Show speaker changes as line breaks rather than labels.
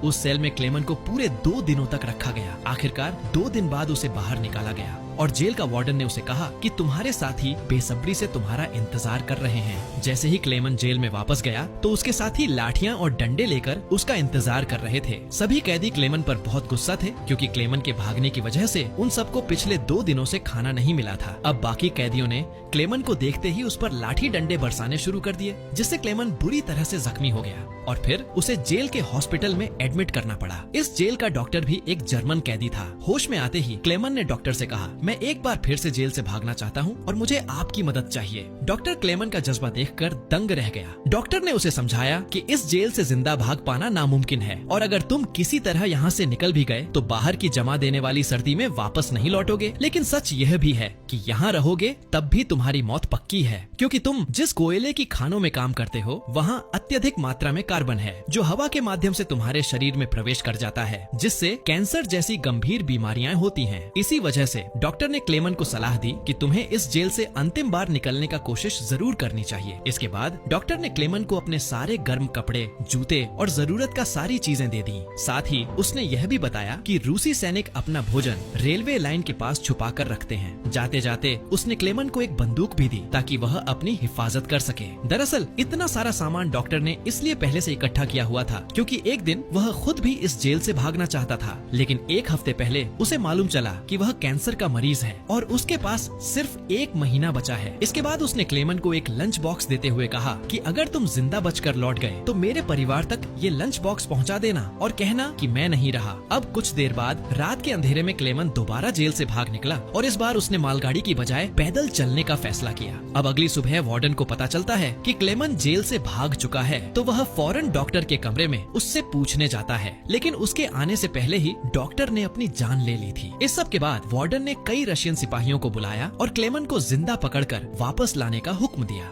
उस सेल में क्लेमन को पूरे 2 दिनों तक रखा गया। आखिरकार 2 दिन बाद उसे बाहर निकाला गया और जेल का वार्डन ने उसे कहा कि तुम्हारे साथी बेसब्री से तुम्हारा इंतजार कर रहे हैं। जैसे ही क्लेमन जेल में वापस गया तो उसके साथी लाठियां और डंडे लेकर उसका इंतजार कर रहे थे। सभी कैदी क्लेमन पर बहुत गुस्सा थे क्योंकि क्लेमन के भागने की वजह से उन सबको पिछले 2 दिनों से खाना नहीं मिला था। अब बाकी कैदियों ने क्लेमन को देखते ही उस पर लाठी डंडे बरसाने शुरू कर दिए, जिससे क्लेमन बुरी तरह से जख्मी हो गया और फिर उसे जेल के हॉस्पिटल में एडमिट करना पड़ा। इस जेल का डॉक्टर भी एक जर्मन कैदी था। होश में आते ही क्लेमन ने डॉक्टर से कहा, मैं एक बार फिर से जेल से भागना चाहता हूँ और मुझे आपकी मदद चाहिए। डॉक्टर क्लेमन का जज्बा देखकर दंग रह गया। डॉक्टर ने उसे समझाया कि इस जेल से जिंदा भाग पाना नामुमकिन है और अगर तुम किसी तरह यहाँ से निकल भी गए तो बाहर की जमा देने वाली सर्दी में वापस नहीं लौटोगे। लेकिन सच यह भी है कि यहाँ रहोगे तब भी तुम्हारी मौत पक्की है, क्योंकि तुम जिस कोयले की खानों में काम करते हो वहाँ अत्यधिक मात्रा में कार्बन है जो हवा के माध्यम से तुम्हारे शरीर में प्रवेश कर जाता है, जिससे कैंसर जैसी गंभीर बीमारियां होती हैं। इसी वजह से डॉक्टर ने क्लेमन को सलाह दी कि तुम्हें इस जेल से अंतिम बार निकलने का कोशिश जरूर करनी चाहिए। इसके बाद डॉक्टर ने क्लेमन को अपने सारे गर्म कपड़े, जूते और जरूरत का सारी चीजें दे दी। साथ ही उसने यह भी बताया कि रूसी सैनिक अपना भोजन रेलवे लाइन के पास छुपा कर रखते हैं। जाते जाते उसने क्लेमन को एक बंदूक भी दी ताकि वह अपनी हिफाजत कर सके। दरअसल इतना सारा सामान डॉक्टर ने इसलिए पहले से इकट्ठा किया हुआ था क्योंकि एक दिन वह खुद भी इस जेल से भागना चाहता था, लेकिन एक हफ्ते पहले उसे मालूम चला कि वह कैंसर का मरीज है और उसके पास सिर्फ 1 महीना बचा है। इसके बाद उसने क्लेमन को एक लंच बॉक्स देते हुए कहा कि अगर तुम जिंदा बचकर लौट गए तो मेरे परिवार तक ये लंच बॉक्स पहुंचा देना और कहना कि मैं नहीं रहा। अब कुछ देर बाद रात के अंधेरे में क्लेमन दोबारा जेल से भाग निकला और इस बार उसने मालगाड़ी की बजाय पैदल चलने का फैसला किया। अब अगली सुबह वार्डन को पता चलता है कि क्लेमन जेल से भाग चुका है, तो वह फौरन डॉक्टर के कमरे में उससे पूछने जाता है, लेकिन उसके आने से पहले ही डॉक्टर ने अपनी जान ले ली थी। इस सब के बाद वार्डन ने कई रशियन सिपाहियों को बुलाया और क्लेमन को जिंदा पकड़कर वापस लाने का हुक्म दिया।